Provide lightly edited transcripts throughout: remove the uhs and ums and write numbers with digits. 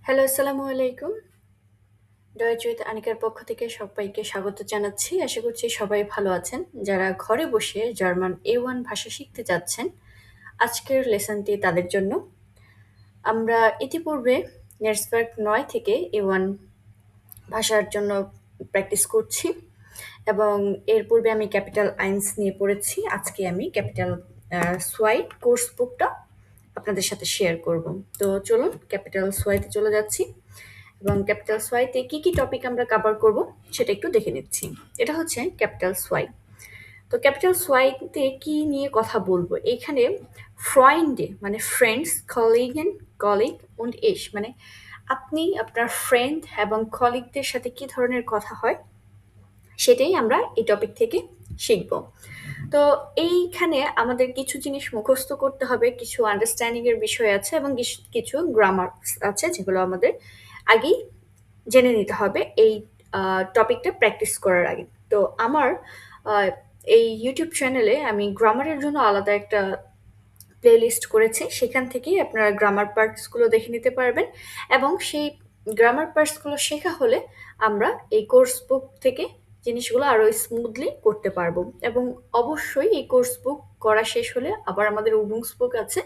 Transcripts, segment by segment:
Hello, আসসালামু আলাইকুম। Deutsch with আনিকার পক্ষ থেকে সবাইকে স্বাগত জানাচ্ছি। আশা করছি সবাই ভালো আছেন। যারা ঘরে বসে জার্মান A1 ভাষা শিখতে চাচ্ছেন, আজকের লেসনটি তাদের জন্য। আমরা ইতিপূর্বে নেটসভার্ক ৯ থেকে A1 ভাষার জন্য প্র্যাকটিস করছি এবং এর পূর্বে আমি ক্যাপিটাল আইনস নিয়ে পড়েছি। আজকে আমি ক্যাপিটাল সোয়াইট কোর্স বুকটা আপনাদের সাথে শেয়ার করব। তো চলুন ক্যাপিটাল সোয়াইতে চলে যাচ্ছি এবং ক্যাপিটাল সোয়াইতে কি কি টপিক আমরা কভার করব সেটা একটু দেখে নিচ্ছি। এটা হচ্ছে ক্যাপিটাল সোয়াই। তো ক্যাপিটাল সোয়াইতে কি নিয়ে কথা বলবো? এখানে ফ্রয়েন্ডে মানে ফ্রেন্ডস, কলিগেন, কলিগ und ich মানে আপনি আপনার ফ্রেন্ড এবং কলিগদের সাথে কি ধরনের কথা হয় সেটাই আমরা এই টপিক থেকে শিখব। তো এইখানে আমাদের কিছু জিনিস মুখস্থ করতে হবে, কিছু আন্ডারস্ট্যান্ডিং এর বিষয় আছে এবং কিছু গ্রামার আছে যেগুলো আমাদের আগেই জেনে নিতে হবে এই টপিকটা প্র্যাকটিস করার আগে। তো আমার আহ, এই ইউটিউব চ্যানেলে আমি গ্রামারের জন্য আলাদা একটা প্লেলিস্ট করেছি, সেখান থেকেই আপনারা গ্রামার পার্টসগুলো দেখে নিতে পারবেন এবং সেই গ্রামার পার্টসগুলো শেখা হলে আমরা এই কোর্স বুক থেকে জিনিসগুলো আরও স্মুথলি করতে পারবো। এবং অবশ্যই এই কোর্স বুক করা শেষ হলে আবার আমাদের উবুংস বুক আছে,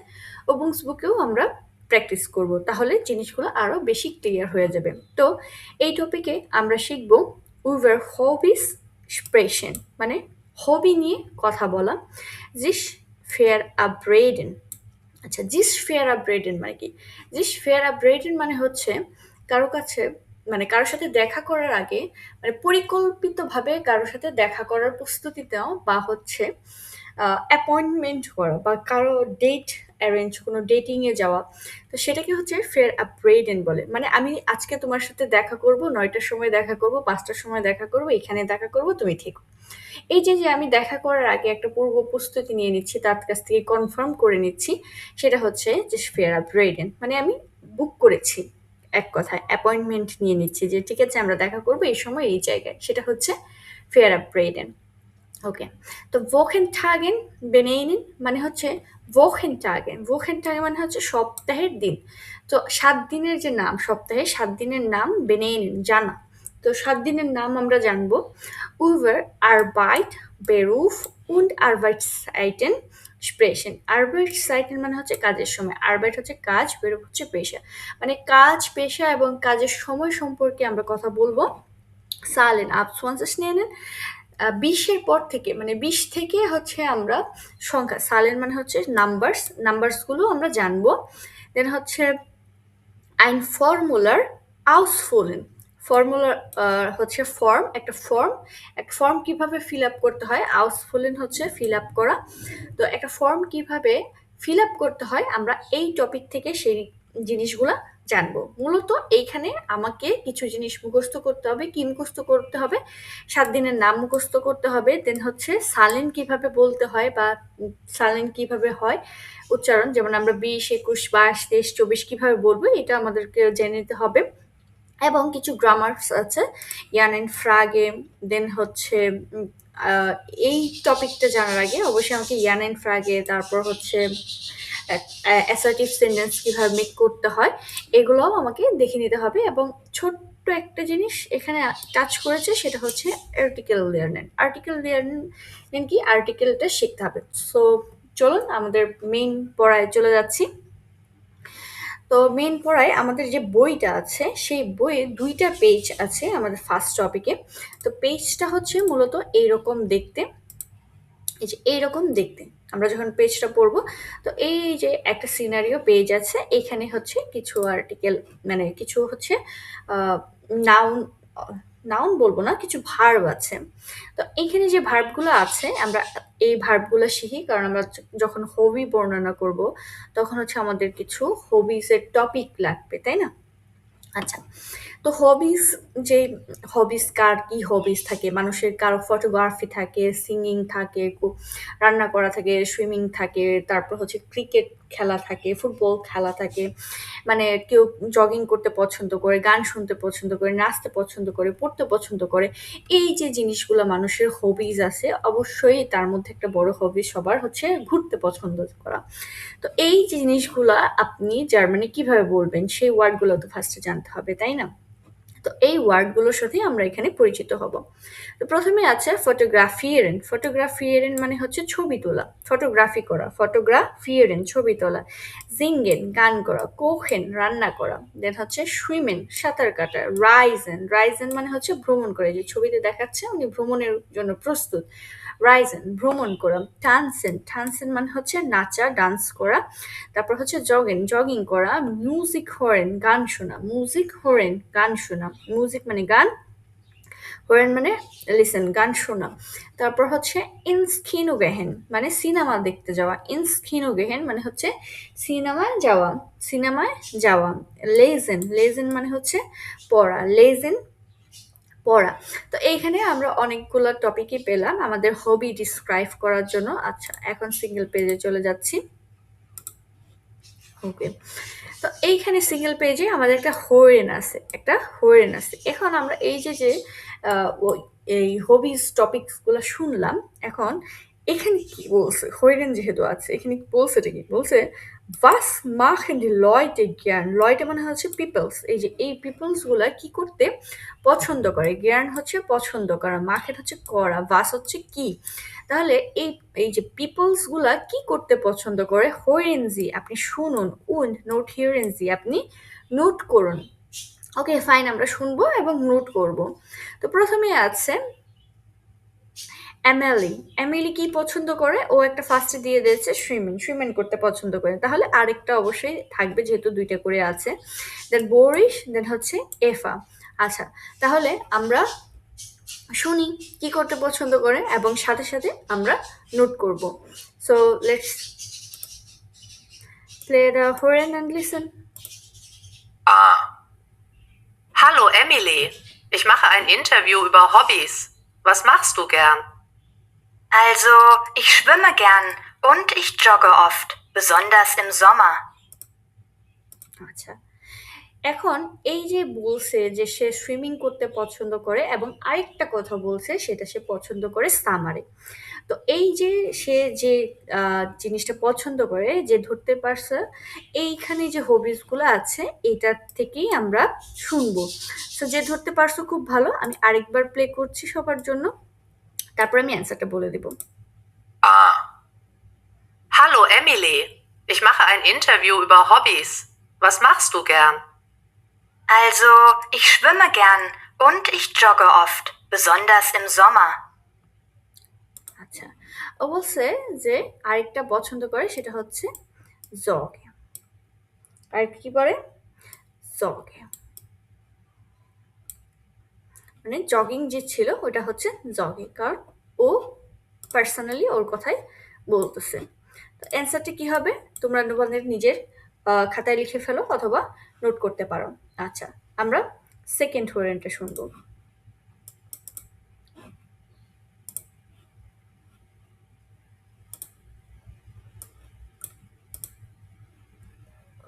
উবুংস বুকেও আমরা প্র্যাকটিস করব, তাহলে জিনিসগুলো আরও বেশি ক্লিয়ার হয়ে যাবে। তো এই টপিকে আমরা শিখব উইভার হবিস স্প্রেশন মানে হবি নিয়ে কথা বলা। জিস ফেয়ার আব্রেডেন। আচ্ছা, জিস ফেয়ার আব্রেডেন মানে কি? জিস ফেয়ার আব্রেডেন মানে হচ্ছে কারো কাছে মানে কারোর সাথে দেখা করার আগে মানে পরিকল্পিতভাবে কারোর সাথে দেখা করার প্রস্তুতি নেওয়া বা হচ্ছে অ্যাপয়েন্টমেন্ট করা বা কারো ডেট অ্যারেঞ্জ কোনো ডেটিংয়ে যাওয়া। তো সেটাকে হচ্ছে ফেয়ার আব্রেডেন বলে। মানে আমি আজকে তোমার সাথে দেখা করব, ৯টার সময় দেখা করব, ৫টার সময় দেখা করব, এখানে দেখা করব, তুমি থেকো। এই যে আমি দেখা করার আগে একটা পূর্ব প্রস্তুতি নিয়ে নিচ্ছি, তার কাছ থেকে কনফার্ম করে নিচ্ছি, সেটা হচ্ছে যে ফেয়ার আপ রেডেন মানে আমি বুক করেছি, এক কথায় অ্যাপয়েন্টমেন্ট নিয়ে নিচ্ছি যে ঠিক আছে আমরা দেখা করবো এই সময় এই জায়গায়, সেটা হচ্ছে ফেয়ার আপ রেডেন। ওকে, তো ভোখেন টাগেন বেনেইনিন মানে হচ্ছে ভোখেন টাগেন মানে হচ্ছে সপ্তাহের দিন। তো ৭ দিনের যে নাম, সপ্তাহে ৭ দিনের নাম বেনেইনিন জানা। তো ৭ দিনের নাম আমরা জানবো। উইভার আরবাইট, বেরুফ und Arbeitszeiten sprechen। Arbeitszeiten মানে হচ্ছে কাজের সময়, আরবাইট হচ্ছে কাজ, বেরুফ হচ্ছে পেশা। মানে কাজ, পেশা এবং কাজের সময় সম্পর্কে আমরা কথা বলবো। সালেন আপ 20 nennen। ২০-এর পর থেকে মানে ২০ থেকে হচ্ছে আমরা সংখ্যা, সালেন মানে হচ্ছে নাম্বারস, নাম্বারসগুলো আমরা জানবো। দেন হচ্ছে ein Formular ausfüllen। ফর্মুলার হচ্ছে ফর্ম, একটা ফর্ম, একটা ফর্ম কিভাবে ফিল আপ করতে হয়, ausfüllen হচ্ছে ফিল আপ করা। তো একটা ফর্ম কিভাবে ফিল আপ করতে হয় আমরা এই টপিক থেকে সেই জিনিসগুলা জানবো। মূলত এইখানে আমাকে কিছু জিনিস মুখস্থ করতে হবে। কি মুখস্থ করতে হবে? ৭ দিনের নাম মুখস্থ করতে হবে। দেন হচ্ছে সালেন কিভাবে বলতে হয় বা সালেন কিভাবে হয় উচ্চারণ, যেমন আমরা ২০, ২১, ২২, ২৩, ২৪ কিভাবে বলবো এটা আমাদেরকে জেনে নিতে হবে। এবং কিছু গ্রামার্স আছে, ইয়ানেন ফ্রাগে। দেন হচ্ছে উম, আহ, এই টপিকটা জানার আগে অবশ্যই আমাকে ইয়ানেন ফ্রাগে, তারপর হচ্ছে অ্যাসার্টিভ সেন্টেন্স কিভাবে মেক করতে হয় এগুলোও আমাকে দেখে নিতে হবে। এবং ছোট্ট একটা জিনিস এখানে টাচ করেছে, সেটা হচ্ছে আর্টিকেল লেয়ারনেন। আর্টিকেল লেয়ারনেন কি, আর্টিকেলটা শিখতে হবে। সো চলুন আমাদের মেইন পড়ায় চলে যাচ্ছি। তো মেন পড়ায় আমাদের যে বইটা আছে সেই বইয়ে ২টা পেজ আছে আমাদের ফার্স্ট টপিকে। তো পেজটা হচ্ছে মূলত এইরকম দেখতে, এই যে এইরকম দেখতে আমরা যখন পেজটা পড়বো। তো এই যে একটা সিনারিও পেজ আছে, এখানে হচ্ছে কিছু আর্টিকেল মানে কিছু হচ্ছে নাউন, নাউন বলবো না, কিছু ভার্ব আছে। তো এইখানে যে ভার্বগুলো আছে আমরা এই ভার্বগুলো শিখি, কারণ আমরা যখন হবি বর্ণনা করব তখন হচ্ছে আমাদের কিছু হবিসের টপিক লাগবে, তাই না? আচ্ছা, তো হবিস, যে হবিস কার কি হবিস থাকে, মানুষের কারো ফটোগ্রাফি থাকে, সিঙ্গিং থাকে, রান্না করা থাকে, সুইমিং থাকে, তারপর হচ্ছে ক্রিকেট খেলা থাকে, ফুটবল খেলা থাকে, মানে কেউ জগিং করতে পছন্দ করে, গান শুনতে পছন্দ করে, নাচতে পছন্দ করে, পড়তে পছন্দ করে। এই যে জিনিসগুলো মানুষের হবিজ আছে, অবশ্যই তার মধ্যে একটা বড় হবি সবার হচ্ছে ঘুরতে পছন্দ করা। তো এই জিনিসগুলা আপনি জার্মানি কিভাবে বলবেন সেই ওয়ার্ডগুলো তো ফার্স্টে জানতে হবে, তাই না? তো এই ওয়ার্ডগুলোর সাথে আমরা এখানে পরিচিত হব। তো প্রথমে আছে ফটোগ্রাফিয়েরেন। ফটোগ্রাফিয়েরেন মানে হচ্ছে ছবি তোলা, ফটোগ্রাফি করা, ফটোগ্রাফিয়েরেন ছবি তোলা। জিঙ্গেন গান করা, কোহেন রান্না করা, দেন হচ্ছে সুইমেন সাঁতার কাটা, রাইজেন রাইজেন মানে হচ্ছে ভ্রমণ করে, যে ছবিতে দেখাচ্ছে উনি ভ্রমণের জন্য প্রস্তুত। রাইজেন ভ্রমণ করা। টানসেন টানসেন মানে হচ্ছে নাচা, ডান্স করা। তারপর হচ্ছে জগেন জগিং করা। মিউজিক হরেন গান শোনা, মিউজিক হরেন গান শোনা, মিউজিক মানে গান, হরেন মানে লিসেন গান শোনা। তারপর হচ্ছে ইনস্কিনো গেহেন মানে সিনেমা দেখতে যাওয়া, ইনস্কিনো গেহেন মানে হচ্ছে সিনেমায় যাওয়া, সিনেমায় যাওয়া। লেজেন লেজেন মানে হচ্ছে পড়া, লেজেন পড়া। তো এইখানে আমরা অনেকগুলো টপিকই পেলাম আমাদের হবি ডিসক্রাইব করার জন্য। আচ্ছা, এখন সিঙ্গেল পেজে চলে যাচ্ছি। ওকে, তো এইখানে সিঙ্গেল পেজে আমাদের একটা হরিণ আছে, একটা হরিণ আছে। এখন আমরা এই যে যে এই হবিস টপিকসগুলো শুনলাম, এখন এখানে কি বলছে, হরিণ যেহেতু আছে এখানে বলছে কি বলছে, was machen die Leute gern? Leute মানে হচ্ছে পিপলস। এই যে এই পিপলস গুলা কি করতে পছন্দ করে, জ্ঞান হচ্ছে পছন্দ করা, মাখেন হচ্ছে করা, was হচ্ছে কি। তাহলে এই এই যে পিপলস গুলা কি করতে পছন্দ করে, হোয়েরেনজি আপনি শুনুন, উন নোট হিয়ারেনজি আপনি নোট করুন। ওকে ফাইন, আমরা শুনবো এবং নোট করব। তো প্রথমে আছে এমিলি। এমিলি কি পছন্দ করে, ও একটা ফার্স্টে দিয়ে দিয়েছে সুইমিং, সুইমিং করতে পছন্দ করে, তাহলে আরেকটা অবশ্যই থাকবে যেহেতু দুইটা করে আছে। দেন বোরিশ, দেন হচ্ছে এফা। আচ্ছা, তাহলে আমরা শুনি কি করতে পছন্দ করে এবং সাথে সাথে আমরা নোট করব। So let's play the horn and listen. Ah. Hallo Emily, ich mache ein Interview über Hobbys. Was machst du gern? Also, ich schwimme gern und ich jogge oft, besonders im Sommer. আচ্ছা, এখন এই যে বলছে যে সে swimming করতে পছন্দ করে এবং আরেকটা কথা বলছে সেটা সে পছন্দ করে সামারে। তো এই যে সে যে জিনিসটা পছন্দ করে, যে ধরতে পারছে, এইখানে যে হবিসগুলো আছে এটার থেকেই আমরা শুনবো। সো যে ধরতে পারছো খুব ভালো, আমি আরেকবার প্লে করছি সবার জন্য, তারপর আমি অ্যান্সারটা বলে দেব। Ah. Hallo Emily, ich mache ein Interview über Hobbys. Was machst du gern? Also, ich schwimme gern und ich jogge oft, besonders im Sommer. আচ্ছা, ও বলছে যে আরেকটা পছন্দ করে সেটা হচ্ছে জগে। আর কি করে, জগে মানে জগিং যে ছিল ওটা হচ্ছে জগে, কারণ ও পার্সোনালি ওর কথাই বলতেছে। তো অ্যান্সারটা কি হবে তোমরা তোমাদের নিজের খাতায় লিখে ফেলো অথবা নোট করতে পারো। আচ্ছা, আমরা সেকেন্ড ওয়ারেন্টটা শুনবো।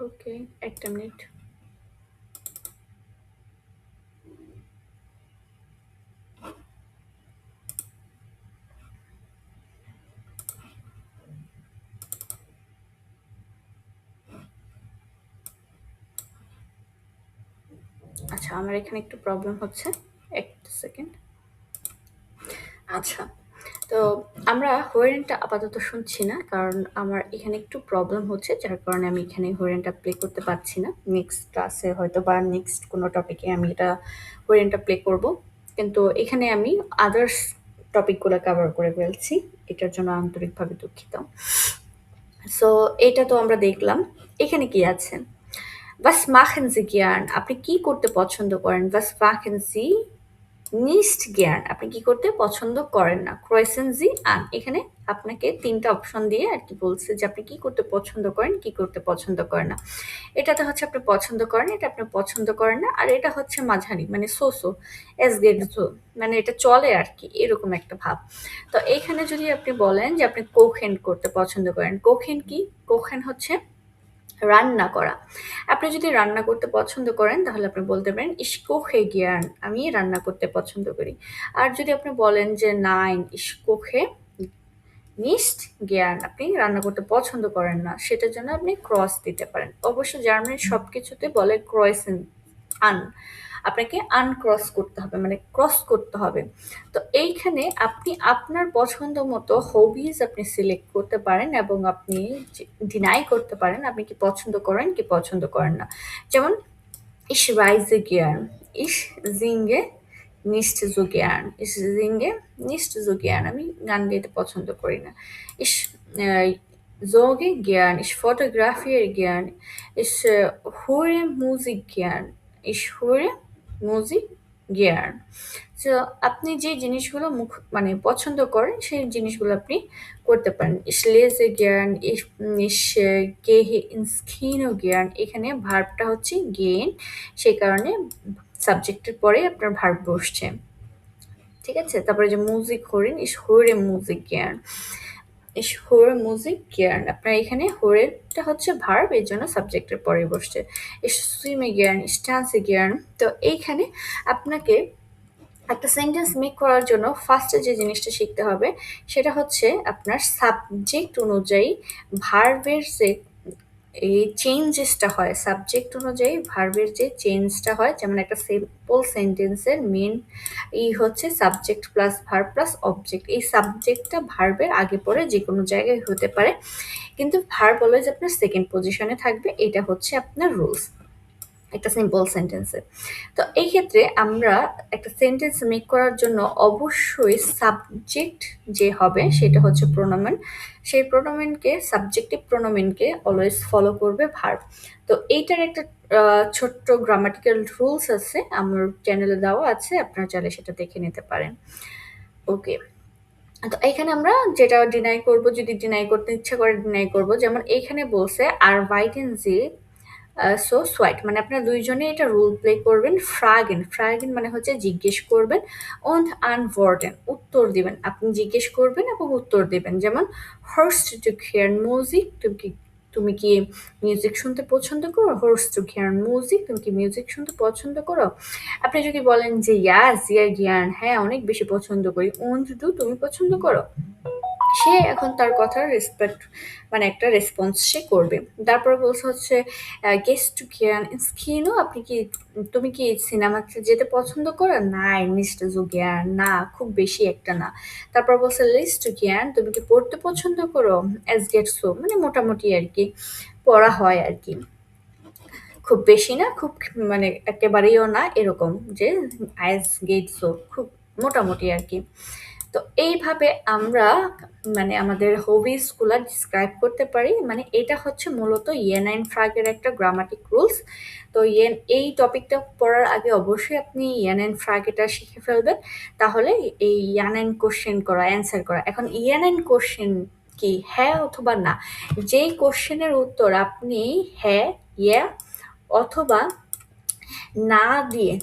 ওকে, একটা মিনিট। আচ্ছা, আমার এখানে একটু প্রবলেম হচ্ছে, একটা সেকেন্ড। আচ্ছা, তো আমরা হরিণটা আপাতত শুনছি না, কারণ আমার এখানে একটু প্রবলেম হচ্ছে, যার কারণে আমি এখানে হরিণটা প্লে করতে পারছি না। নেক্সট ক্লাসে হয়তো বা নেক্সট কোনো টপিকে আমি এটা হরিণটা প্লে করব, কিন্তু এখানে আমি আদার্স টপিকগুলো কভার করে ফেলছি, এটার জন্য আন্তরিকভাবে দুঃখিত। সো এটা তো আমরা দেখলাম, এখানে কি আছে, Was machen Sie gern? আপনি কি করতে পছন্দ করেন? Was machen Sie nicht gern? আপনি কি করতে পছন্দ করেন না? Kreuzen Sie an? এখানে আপনাকে ৩ টা অপশন দিয়ে আরকি বলছে যে আপনি কি করতে পছন্দ করেন, কি করতে পছন্দ করেন না। এটাতে হচ্ছে আপনি পছন্দ করেন, এটা আপনি পছন্দ করেন না, আর এটা হচ্ছে মাঝারি মানে so-so, es geht so, মানে এটা চলে আরকি, এরকম একটা ভাব। তো এইখানে যদি আপনি বলেন যে আপনি কোহেন করতে পছন্দ করেন, কোহেন কি? কোহেন হচ্ছে রান্না করা। আপনি যদি রান্না করতে পছন্দ করেন তাহলে আপনি বলতে পারেন "Ich koche gern" আমি রান্না করতে পছন্দ করি। আর যদি আপনি বলেন যে "Nein, ich koche nicht gern" আপনি রান্না করতে পছন্দ করেন না, সেটার জন্য আপনি ক্রস দিতে পারেন। অবশ্য জার্মানির সবকিছুতে বলে ক্রয়েসেন আন। আপনাকে আনক্রস করতে হবে, মানে ক্রস করতে হবে। তো এইখানে আপনি আপনার পছন্দ মতো হবিজ আপনি সিলেক্ট করতে পারেন এবং আপনি ডিনাই করতে পারেন আপনি কি পছন্দ করেন কি পছন্দ করেন না। যেমন Ich reise gern. Ich singe nicht so gern. Ich singe nicht so gern. আমি গান গাইতে পছন্দ করি না। Ich jogge gern. Ich fotografiere gern. Ich höre Musik gern. Ich höre Musik gern. So আপনি যে জিনিসগুলো মানে পছন্দ করেন সেই জিনিসগুলো আপনি করতে পারেন। Ich lese gern. Ich gehe ins Kino gern. এখানে ভার্বটা হচ্ছে gehen, সেই কারণে সাবজেক্টের পরে আপনার ভার্ব বসছে। ঠিক আছে? তারপরে যে music hören, ich höre Musik gern. Ich höre Musik gern. আপনার এখানে hörenটা হচ্ছে ভার্ব, এর জন্য সাবজেক্টের পরে বসছে। Ich schwimme gern, ich tanze gern. তো এইখানে আপনাকে একটা সেন্টেন্স মেক করার জন্য ফার্স্টে যে জিনিসটা শিখতে হবে সেটা হচ্ছে আপনার সাবজেক্ট অনুযায়ী ভার্বের যে এই চেঞ্জেসটা হয়, সাবজেক্ট অনুযায়ী ভার্বের যে চেঞ্জটা হয়, যেমন একটা সিম্পল সেন্টেন্সের মেন হচ্ছে subject plus verb plus object. এই সাবজেক্টটা ভার্বের আগে পরে যে কোনো জায়গায় হতে পারে, কিন্তু ভার্ব অলওয়েজ আপনার সেকেন্ড পজিশনে থাকবে। এটা হচ্ছে আপনার রুলস একটা সিম্পল সেন্টেন্সে। তো এই ক্ষেত্রে আমরা একটা সেন্টেন্স মেক করার জন্য অবশ্যই সাবজেক্ট যে হবে সেটা হচ্ছে প্রোনোমেন। সেই প্রোনোমেনকে, সাবজেক্টিভ প্রোনোমেনকে অলওয়েজ ফলো করবে ভার্ব। তো এইটার একটা ছোট্ট গ্রামাটিক্যাল রুলস আছে, আমার চ্যানেলে দেওয়া আছে, আপনারা চাইলে সেটা দেখে নিতে পারেন। ওকে, তো এখানে আমরা যেটা ডিনাই করব, যদি ডিনাই করতে ইচ্ছা করে ডিনাই করব, যেমন এইখানে বলছে আর ওয়াইটেন জি সো সোয়াইট, মানে আপনারা দুইজনে এটা রোল প্লে করবেন। ফ্রাগেন, ফ্রাগেন মানে হচ্ছে জিজ্ঞেস করবেন। und antworten উত্তর দিবেন, আপনি জিজ্ঞেস করবেন এবং উত্তর দিবেন। যেমন hörst du gern Musik, তুমি কি মিউজিক শুনতে পছন্দ করো? hörst du gern Musik, তুমি কি মিউজিক শুনতে পছন্দ করো? আপনি যদি বলেন যে ja sehr gern, হ্যাঁ অনেক বেশি পছন্দ করি। und du, তুমি পছন্দ করো? সে এখন তার কথার রেসপেক্ট, মানে একটা রেসপন্স সে করবে। তারপর বলছে হচ্ছে গেস্ট টু গিয়ান স্কিনো, তুমি কি সিনেমাতে যেতে পছন্দ করো? নাই নিশ্চ জ্ঞান, না খুব বেশি একটা না। তারপর বলছে লিস্ট টু জ্ঞান, তুমি কি পড়তে পছন্দ করো? অ্যাজ গেট সো, মানে মোটামুটি আর কি পড়া হয় আর কি, খুব বেশি না, খুব মানে একেবারেও না, এরকম যে অ্যাজ গেট সো, খুব মোটামুটি আর কি। তো এইভাবে আমরা মানে আমাদের হবিসগুলো ডিসক্রাইব করতে পারি। মানে এটা হচ্ছে মূলত ইয়েনাইন ফ্রাগের একটা গ্রামাটিক রুলস। তো এই টপিকটা পড়ার আগে অবশ্যই আপনি ইয়ানাইন ফ্রাগ এটা শিখে ফেলবেন, তাহলে এই ইয়ানাইন কোশ্চেন করা, অ্যান্সার করা। এখন ইয়ানাইন কোশ্চেন কি, হ্যাঁ অথবা না। যেই কোশ্চেনের উত্তর আপনি হ্যাঁ, ইয়া অথবা না দিয়ে,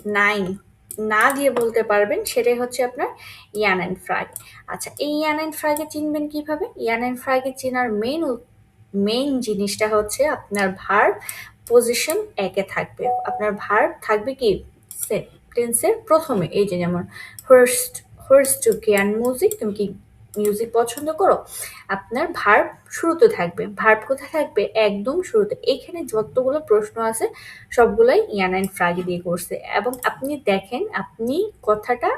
না দিয়ে বলতে পারবেন, সেটাই হচ্ছে আপনার ইয়ান অ্যান্ড ফ্রাগ। আচ্ছা, এই ইয়ান অ্যান্ড ফ্রাগে চিনবেন কিভাবে? ইয়ান অ্যান্ড ফ্রাগে চেনার মেইন জিনিসটা হচ্ছে আপনার ভার্ব পজিশন একে থাকবে। আপনার ভার্ব থাকবে কি সেন্টেন্সের প্রথমে, এই যে যেমন ফার্স্ট টু গিয়ান মিউজিক, তুমি কি মিউজিক পছন্দ করো? আপনার ভার্ব শুরুতে থাকবে। ভার্ব কোথায় থাকবে? একদম শুরুতে। এইখানে যতগুলো প্রশ্ন আছে সবগুলাই ইয়ান অ্যান্ড ফ্রাগে দিয়ে করছে, এবং আপনি দেখেন আপনি কথাটা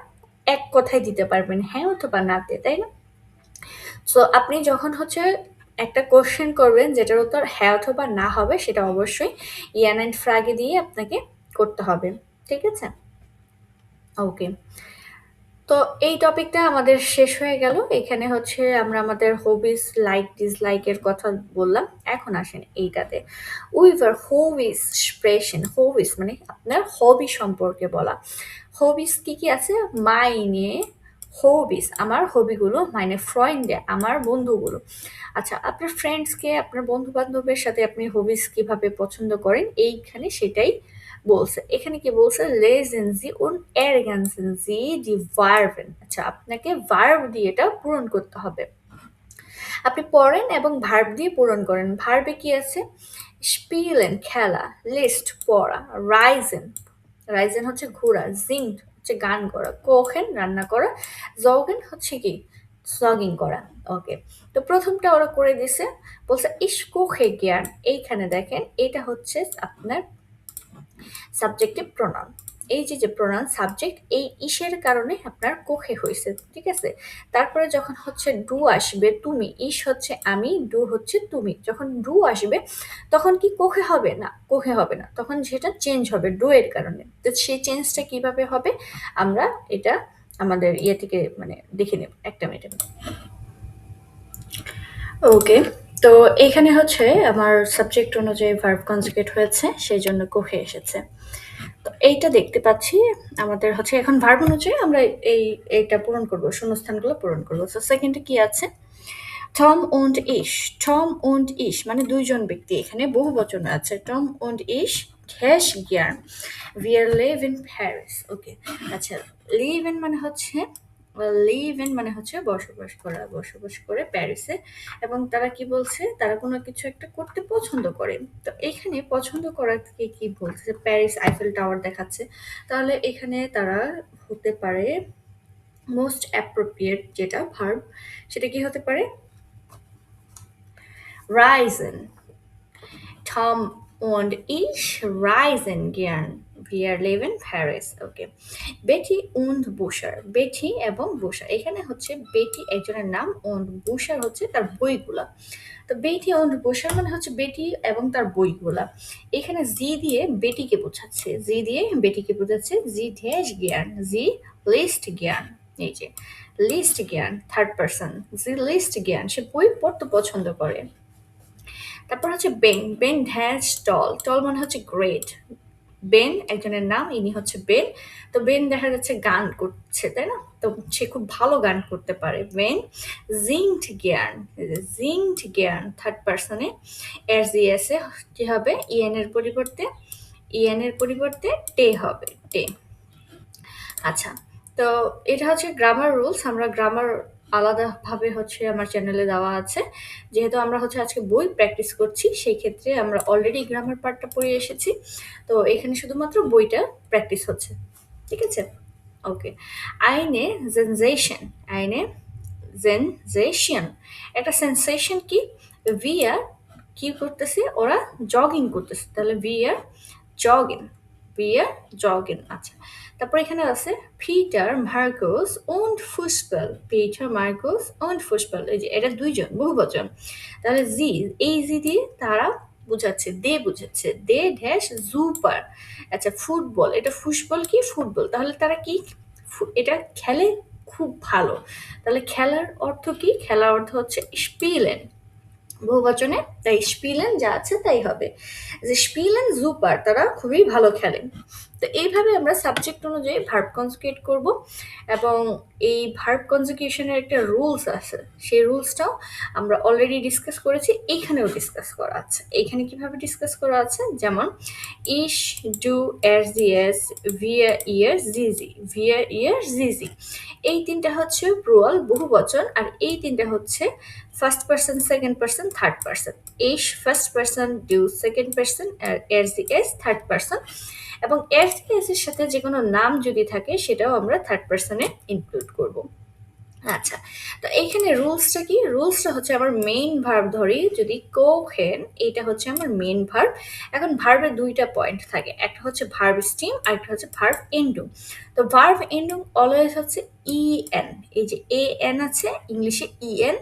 এক কথায় দিতে পারবেন হ্যাঁ অথবা নাতে, তাই না? সো আপনি যখন হচ্ছে একটা কোশ্চেন করবেন যেটার উত্তর হ্যাঁ অথবা না হবে, সেটা অবশ্যই ইয়ান অ্যান্ড ফ্রাগে দিয়ে আপনাকে করতে হবে। ঠিক আছে? ওকে, তো এই টপিকটা আমাদের শেষ হয়ে গেল। এখানে হচ্ছে আমরা আমাদের হবিস, লাইক ডিসলাইকের কথা বললাম। এখন আসেন এইটাতে, উইভার হবিস স্প্রেশন। হবিস মানে আপনার হবি সম্পর্কে বলা। হবিস কি কি আছে? মাইনে হবিস, আমার হবিগুলো, মাইনে ফ্রেন্ডে, আমার বন্ধুগুলো। আচ্ছা, আপনার ফ্রেন্ডসকে, আপনার বন্ধু বান্ধবের সাথে আপনি হবিস কিভাবে পছন্দ করেন, এইখানে সেটাই বলছে। এখানে কি বলছে? lesen Sie und ergänzen Sie die Verben। আচ্ছা, আপনাকে ভার্ব দিয়ে এটা পূরণ করতে হবে। আপনি পড়েন এবং ভার্ব দিয়ে পূরণ করেন। ভার্বে কি আছে? স্পিলেন খেলা, লিস্ট পড়া, রাইজেন রাইজেন হচ্ছে ঘোরা, জিং হচ্ছে গান করা, কোখেন রান্না করা, জগেন হচ্ছে কি জগিং করা। ওকে, তো প্রথমটা ওরা করে দিছে, বলছে ইস কোখে জ্ঞান। এইখানে দেখেন এটা হচ্ছে আপনার সাবজেক্টিভ প্রোনাউন। এই যে প্রোনাউন সাবজেক্ট, এই ইসের কারণে আপনার কোখে হয়েছে, ঠিক আছে। তারপরে যখন হচ্ছে ডু আসবে, তুমি, ইস হচ্ছে আমি, ডু হচ্ছে তুমি, যখন ডু আসবে তখন কি কোখে হবে না? কোখে হবে না, তখন সেটা চেঞ্জ হবে ডু এর কারণে। তো সেই চেঞ্জটা কিভাবে হবে আমরা এটা আমাদের ইয়ে থেকে মানে দেখে নেব একটা মিনিট। ওকে, তো এখানে হচ্ছে আমার সাবজেক্ট অনুযায়ী ভার্ব কনজুগেট হয়েছে, সেই জন্য কোখে এসেছে। তো এইটা দেখতে পাচ্ছি আমাদের হচ্ছে এখন ভার্ব অনুযায়ী আমরা এইটা পূরণ করব, শূন্যস্থানগুলো পূরণ করব। তো সেকেন্ডে কি আছে? Tom und ich, Tom und ich মানে দুইজন ব্যক্তি, এখানে বহু বচনে আছে। Tom und ich hätte gern wir leben in Paris। ওকে, আচ্ছা, লিভ ইন মানে হচ্ছে বসবাস করা, বসবাস করে প্যারিসে। এবং তারা কি বলছে? তারা কোনো কিছু একটা করতে পছন্দ করে। তো এখানে পছন্দ করা থেকে কি বলছে? প্যারিস আইফেল টাওয়ার দেখাচ্ছে, তাহলে এখানে তারা হতে পারে মোস্ট অ্যাপ্রোপ্রিয়েট যেটা ভার্ব, সেটা কি হতে পারে? Reisen. Tom und ich reisen gern. Wir leben Paris. Okay. বেটি und বুশার, বেটি এবং বুশার, এখানে হচ্ছে বেটি একজনের নাম, und বুশার হচ্ছে তার বইগুলা। তো বেটি und বুশার মানে হচ্ছে বেটি এবং তার বইগুলা। এখানে জি দিয়ে বেটিকে বোঝাচ্ছে, জি দিয়ে বেটিকে বোঝাচ্ছে। জি ড্যাশ জ্ঞান, জি লিস্ট জ্ঞান। এই যে লিস্ট জ্ঞান, থার্ড পার্সন, জি লিস্ট জ্ঞান, সে বই পড়তে পছন্দ করে। তারপর হচ্ছে বেন, বেন ড্যাশ টল, টল মানে হচ্ছে গ্রেট। বেন একজনের নাম, ইনি হচ্ছে বেন। তো বেন দেখা যাচ্ছে গান করছে, তাই না? তো সে খুব ভালো গান করতে পারে। বেন জিংড জ্ঞান, জিংড জ্ঞান, থার্ড পার্সনে। এর জি এস এ কি হবে? ইএন এর পরিবর্তে, ইএন এর পরিবর্তে টে হবে, টে। আচ্ছা, তো এটা হচ্ছে গ্রামার রুলস। আমরা গ্রামার আলাদাভাবে হচ্ছে আমার চ্যানেলে দেওয়া আছে। যেহেতু আমরা হচ্ছে আজকে বই প্র্যাকটিস করছি, সেই ক্ষেত্রে আমরা অলরেডি গ্রামার পার্টটা পড়ে এসেছি। তো এখানে শুধুমাত্র বইটা প্র্যাকটিস হচ্ছে, ঠিক আছে? ওকে, আইনে সেনসেশন, আইনে সেনসেশন, একটা সেন্সেশন কি? ভি আর কি করতেছে? ওরা জগিং করতেছে, তাহলে ভি আর জগিং, ভি আর জগিং। আচ্ছা, তারপর এখানে আছে পিটার মার্কুস und ফুসবল, পিটার মার্কুস und ফুসবল, এই যে এটা দুইজন, বহুবচন। তাহলে জি, এই জি দিয়ে তারা বুঝাচ্ছে, দে বুঝাচ্ছে, দে ড্যাশ জুপার। আচ্ছা, ফুটবল, এটা ফুসবল কি? ফুটবল, তাহলে তারা কি এটা খেলে খুব ভালো। তাহলে খেলার অর্থ কি? খেলার অর্থ হচ্ছে স্পিলেন, বহুবচনে, তাই স্পিলেন যা আছে তাই হবে, যে স্পিলেন জুপার, তারা খুবই ভালো খেলেন। তো এইভাবে আমরা সাবজেক্ট অনুযায়ী ভার্ব কনজুগেট করব। এবং এই ভার্ব কনজুগেশনের একটা রুলস আছে, সেই রুলসটাও আমরা অলরেডি ডিসকাস করেছি, এইখানেও ডিসকাস করা আছে। এইখানে কিভাবে ডিসকাস করা আছে? যেমন ইশ, ডু, এর জি এস, ভিয়া ইয়ার জিজি, ভিয়া ইয়ার জিজি, এই তিনটা হচ্ছে প্লুরাল বহুবচন, আর এই তিনটা হচ্ছে first person, second person, third person. ইশ ফার্স্ট পার্সন, ডু সেকেন্ড পার্সন, আর এর জি এস থার্ড পার্সন। এবং এর জি এস এর সাথে যে কোনো নাম যদি থাকে সেটাও আমরা থার্ড পার্সনে ইনক্লুড করব। আচ্ছা, তো এইখানে রুলসটা কি? রুলসটা হচ্ছে আমার মেইন ভার্ব ধরি, যদি কোহেন, এইটা হচ্ছে আমার মেইন ভার্ব। এখন ভার্বের দুইটা পয়েন্ট থাকে, একটা হচ্ছে ভার্ব স্টিম আর একটা হচ্ছে ভার্ব এন্ডুম। তো ভার্ব এন্ডুম অলওয়েজ হচ্ছে ইএন, এই যে এ এন আছে ইংলিশে ইএন,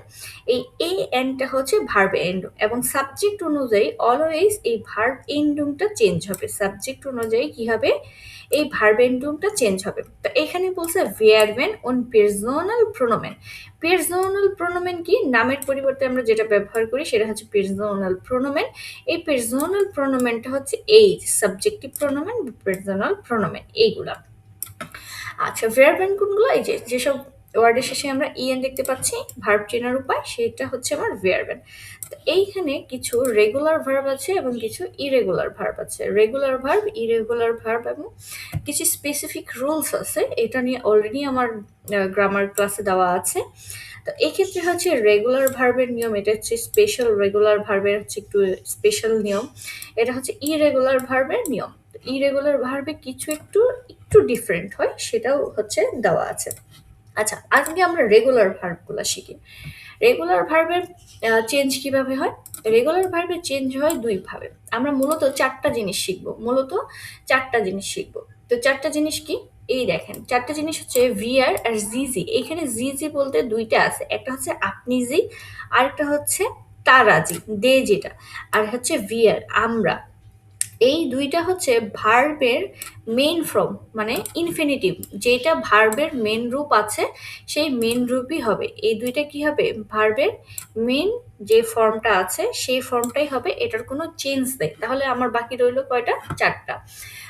এই এ এনটা হচ্ছে ভার্ব এন্ডুম। এবং সাবজেক্ট অনুযায়ী অলওয়েজ এই ভার্ব এন্ডুমটা চেঞ্জ হবে, সাবজেক্ট অনুযায়ী কি হবে? এই ভার্বেন্ডুমটা চেঞ্জ হবে। তো এখানে বলছে werden und personal pronomen। personal pronomen কি? নামের পরিবর্তে আমরা যেটা ব্যবহার করি সেটা হচ্ছে personal pronomen। এই personal pronomenটা হচ্ছে এই সাবজেক্টিভ প্রোনোমেন, personal pronomen, এইগুলা। আচ্ছা, ভার্বেন কোনগুলো? এই যে যেসব ওয়ার্ডের শেষে আমরা ইএন দেখতে পাচ্ছি, ভার্ব চেনার উপায় সেটা হচ্ছে আমার ভার্বেন। তো এইখানে কিছু রেগুলার ভার্ব আছে এবং কিছু ইরেগুলার ভার্ব আছে। রেগুলার ভার্ব, ইরেগুলার ভার্ব এবং কিছু স্পেসিফিক রুলস আছে, এটা নিয়ে অলরেডি আমার গ্রামার ক্লাসে দেওয়া আছে। তো এক্ষেত্রে হচ্ছে রেগুলার ভার্বের নিয়ম, এটা হচ্ছে স্পেশাল রেগুলার ভার্বের হচ্ছে একটু স্পেশাল নিয়ম, এটা হচ্ছে ইরেগুলার ভার্বের নিয়ম। ইরেগুলার ভার্বে কিছু একটু একটু ডিফারেন্ট হয়, সেটাও হচ্ছে দেওয়া আছে। আচ্ছা, আজকে আমরা রেগুলার ভার্বগুলো শিখি। রেগুলার ভার্বের চেঞ্জ কিভাবে হয়? রেগুলার ভার্বের চেঞ্জ হয় দুইভাবে। আমরা মূলত চারটা জিনিস শিখবো, তো চারটা জিনিস কি? এই দেখেন, চারটা জিনিস হচ্ছে ভিআর আর জিজি। এখানে জিজি বলতে দুইটা আছে, একটা হচ্ছে আপনি জি, আরেকটা হচ্ছে তারা জি, দে যেটা, আর হচ্ছে ভিআর আমরা। এই দুইটা হচ্ছে ভার্বের মেন ফর্ম, মানে ইনফিনিটিভ, যেটা ভার্বের মেন রূপ আছে সেই মেন রূপই হবে। এই দুইটা কি হবে? ভার্বের মেন যে ফর্মটা আছে সেই ফর্মটাই হবে, এটার কোনো চেঞ্জ নেই। তাহলে আমার বাকি রইলো কয়টা? চারটা।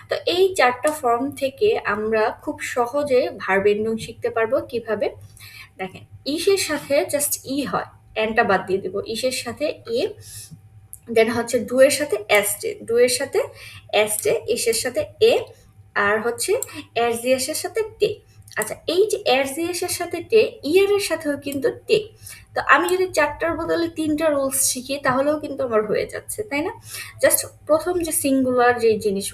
তো এই চারটা ফর্ম থেকে আমরা খুব সহজে ভার্ব এন্ডিং শিখতে পারবো। কিভাবে? দেখেন, ইসের সাথে জাস্ট ই হয়, এনটা বাদ দিয়ে দিব, ইসের সাথে এ, দেন হচ্ছে ডু এর সাথে এসটে, ডু এর সাথে এসটে, ইসের সাথে এ, আর হচ্ছে এস এর সাথে টে। আচ্ছা, এই যে এস এর সাথে টে, ইয়ার এর সাথেও কিন্তু টে। তো আমি যদি চারটার বদলে তিনটা রুলস শিখি তাহলেও কিন্তু আমার হয়ে যাচ্ছে, তাই না? জাস্ট প্রথম যে সিঙ্গুলার যে জিনিস,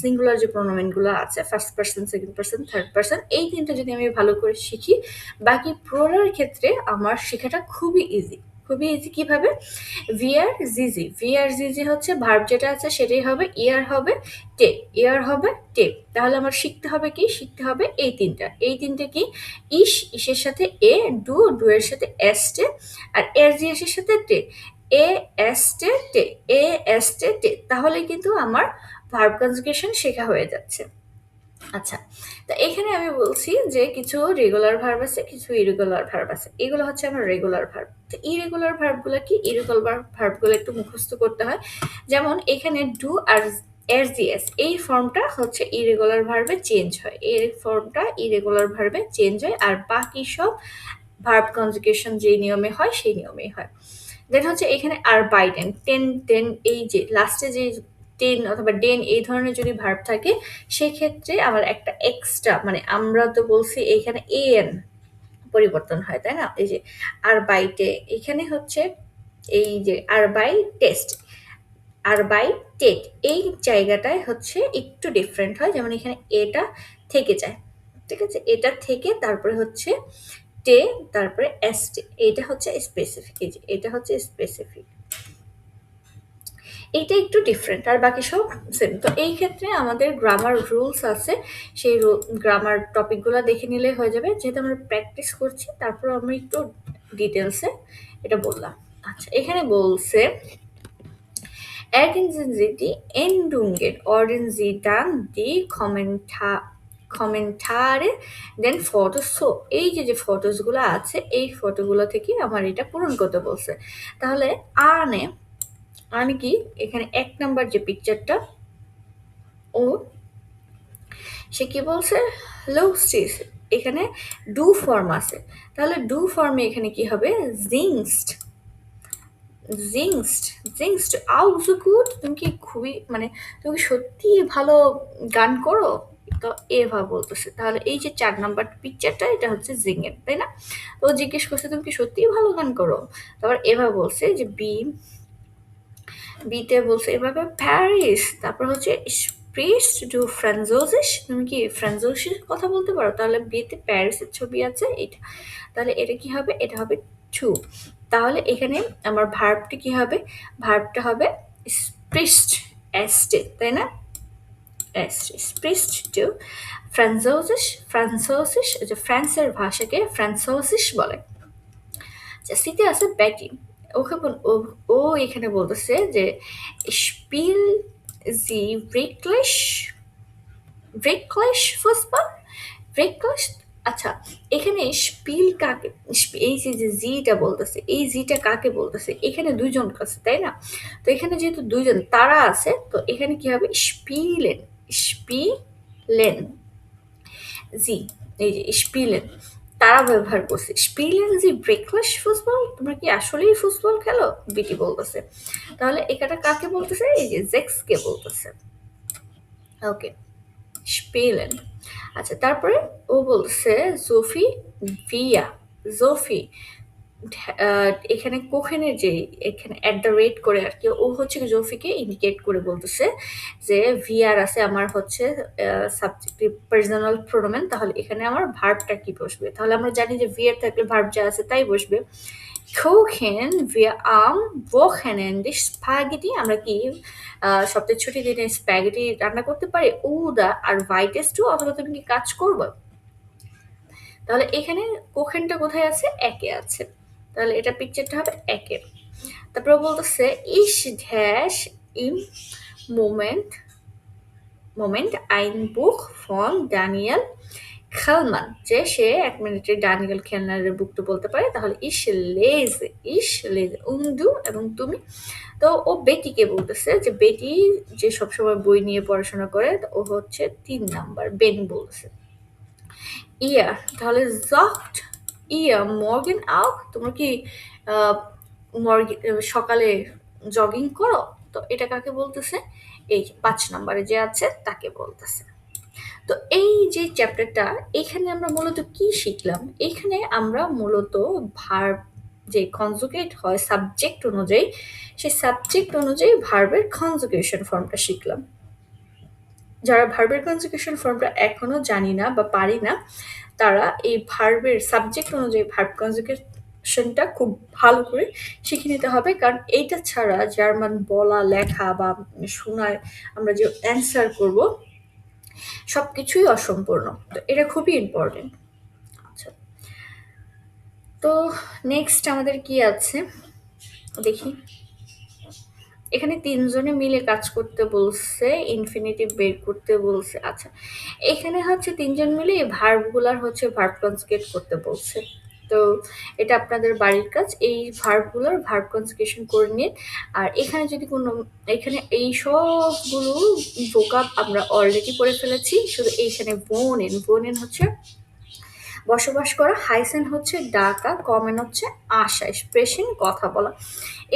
সিঙ্গুলার যে প্রোনোমেনগুলো আছে, first person, second person, third person, এই তিনটা যদি আমি ভালো করে শিখি, বাকি প্রোনার ক্ষেত্রে আমার শেখাটা খুবই ইজি। খুবই ইজি কিভাবে? ভিআর জিজি, ভিআর জিজি হচ্ছে ভার্ব যেটা আছে সেটাই হবে, ইয়ার হবে টে, ইয়ার হবে টে। তাহলে আমার শিখতে হবে কি? শিখতে হবে এই তিনটা। এই তিনটে কি? ইস, ইসের সাথে এ, ডু, ডু এর সাথে এস টে, আর এর জি এর সাথে টে, এ এস টে টে, এ এস টে টে। তাহলে কিন্তু আমার ভার্ব কনজুগেশন শেখা হয়ে যাচ্ছে। আচ্ছা, তো এখানে আমি বলছি যে কিছু রেগুলার ভার্ব আছে, কিছু ইরেগুলার ভার্ব আছে। এগুলো হচ্ছে আমার রেগুলার ভার্ব। তো ইরেগুলার ভার্বগুলো কি? ইরেগুলার ভার্বগুলো একটু মুখস্থ করতে হয়। যেমন এখানে ডু আর এস এই ফর্মটা হচ্ছে ইরেগুলার ভার্বে চেঞ্জ হয়, এই ফর্মটা ইরেগুলার ভার্বে চেঞ্জ হয়, আর বাকি সব ভার্ব কনজুগেশন যে নিয়মে হয় সেই নিয়মেই হয়। দেন হচ্ছে এখানে আর বাইডেন, টেন টেন, এই যে লাস্টে যে টেন অথবা ডেন এই ধরনের যদি ভার্ব থাকে সেক্ষেত্রে আমার একটা এক্সট্রা, মানে আমরা তো বলছি এখানে এন পরিবর্তন হয়, তাই না? এই যে আর বাইটে, এখানে হচ্ছে এই যে আর বাই টেস্ট, আর বাই টেট, এই জায়গাটায় হচ্ছে একটু ডিফারেন্ট হয়। যেমন এখানে এটা থেকে যায়, ঠিক আছে, এটা থেকে তারপরে হচ্ছে টে, তারপরে এস টে, এইটা হচ্ছে স্পেসিফিক, এই যে এটা হচ্ছে স্পেসিফিক, এইটা একটু ডিফারেন্ট, আর বাকি সব সেম। তো এই ক্ষেত্রে আমাদের গ্রামার রুলস আছে, সেই গ্রামার টপিকগুলো দেখে নিলে হয়ে যাবে। যেহেতু আমরা প্র্যাকটিস করছি তারপর আমরা একটু ডিটেলসে এটা বললাম। আচ্ছা, এখানে বলছে ergänzen Sie die Endungen ordnen Sie dann die কমেন্টারে দেন ফটো। সো এই যে ফটোসগুলো আছে এই ফটোগুলো থেকে আমার এটা পূরণ করতে বলছে। তাহলে আনে, আমি কি এখানে ১ নাম্বার যে পিকচারটা, ও সে কি বলছে? লুস্টিস, এখানে ডু ফর্ম আছে, তাহলে ডু ফর্মে এখানে কি হবে? জিংস্ট, জিংস্ট, জিংস্ট আউ সো গুড। তুমি কি খুবই, মানে তুমি সত্যি ভালো গান করো? তো এভাবে বলতেছে। তাহলে এই যে ৪ নাম্বার পিকচারটা এটা হচ্ছে জিঙের, তাই না? ও জিজ্ঞেস করছে তুমি কি সত্যিই ভালো গান করো? তারপর এভাবে বলছে যে বিতে বলছে এভাবে প্যারিস, তারপর হচ্ছে স্প্রিস্ট ডু ফ্রান্সোসিস, তুমি কি ফ্রান্সোসিস কথা বলতে পারো? তাহলে বিতে প্যারিসের ছবি আছে এটা, তাহলে এটা কি হবে? এটা হবে টু। তাহলে এখানে আমার ভার্বটি কি হবে? ভার্বটা হবে স্প্রিস্ট এস্টে, তাই না? এস্টে, স্প্রিস্ট টু ফ্রান্সোসিস, ফ্রান্সোসিস, যে ফ্রান্সের ভাষাকে ফ্রান্সোসিস বলে। সিতে আছে ব্যাটি, ওকে ও এখানে বলতেছে যে স্পিল জি ভ্রিকলিশ, ভ্রিকলিশ ফুসবল, ভ্রিকলিশ। আচ্ছা, এখানে স্পিল কাকে, এই যে জিটা বলতেছে, এই জিটা কাকে বলতেছে? এখানে দুইজন আছে, তাই না? তো এখানে যেহেতু দুইজন তারা আছে, তো এখানে কি হবে? স্পিলেন, স্পিলেন জি, এই যে স্পিলেন, তারা ব্যবহার করছে। স্পিলেন জি ব্রেকফাস ফুটবল, তোমরা কি আসলেই ফুটবল খেলো? বিটি বলতেছে। তাহলে এখানে কাকে বলতেছে? এই যে জেক্সকে বলতেছে। ওকে, স্পিলেন। আচ্ছা, তারপরে ও বলছে জোফি ভিয়া, জোফি এখানে কোহেনের যে এখানে করে আর কি ও হচ্ছে জোফিকে ইন্ডিকেট করে বলতেছে যে ভিআর আছে আমার হচ্ছে সাবজেক্টিভ পার্সোনাল প্রোনোমেন, তাহলে এখানে আমার ভার্বটা কি বসবে? তাহলে আমরা জানি যে ভিআর থাকলে ভার্ব যা আছে তাই বসবে। Kochen wir am Wochenende Spaghetti? আমরা কি সপ্তাহের ছুটির দিনে স্প্যাগেটি রান্না করতে পারি? Oder arbeitest du? অথবা তুমি কি কাজ করবে? তাহলে এখানে কোহেনটা কোথায় আছে? একে আছে। তাহলে এটা পিকচারটা হবে একে। তারপরে বলতেছে ich dash im Moment ein Buch von Daniel Kalman, যে সে ১ মিনিটে ড্যানিয়েল খেলনারের বুকটা বলতে পারে, তাহলে ich lese du এবং তুমি। তো ও বেটিকে বলতেছে যে বেটি যে সবসময় বই নিয়ে পড়াশোনা করে, তো ও হচ্ছে ৩ নাম্বার বেন বলতেছে। তাহলে sagt ihr morgen auch? তোমরা কি সকালে জগিং করো? তো এটা কাকে বলতেছে? এই ৫ নম্বরে যে আছে তাকে বলতেছে। তো এই যে চ্যাপ্টারটা, এখানে আমরা মূলত কি শিখলাম? এখানে আমরা মূলত ভার্ব যে কনজুগেট হয় সাবজেক্ট অনুযায়ী, সেই সাবজেক্ট অনুযায়ী ভার্বের কনজুগেশন ফর্মটা শিখলাম। যারা ভার্বের কনজুগেশন ফর্মটা এখনো জানি না বা পারি না, তারা এই ভার্বের সাবজেক্ট অনুযায়ী ভার্ব কনজুগেশনটা খুব ভালো করে শিখে নিতে হবে, কারণ এইটা ছাড়া জার্মান বলা লেখা বা শোনায় আমরা যে অ্যান্সার করব সবকিছুই অসম্পূর্ণ। তো এটা খুবই ইম্পর্টেন্ট। আচ্ছা, তো নেক্সট আমাদের কি আছে দেখি। এখানে ৩ জনে মিলে কাজ করতে বলছে, ইনফিনিটিভ বের করতে বলছে। আচ্ছা, এখানে হচ্ছে ৩ জন মিলে এই ভার্বগুলার হচ্ছে ভার্ব কনজুগেট করতে বলছে। তো এটা আপনাদের বাড়ির কাজ, এই ভার্বগুলোর ভার্ব কনজুগেশন করে নিন। আর এখানে যদি কোনো এখানে এই সবগুলো ভোকাব আমরা অলরেডি পড়ে ফেলেছি, শুধু এইখানে বোনেন হচ্ছে বসবাস করা, হাইসেন হচ্ছে ডাকা, কমেন হচ্ছে আসা, স্প্রেশন কথা বলা।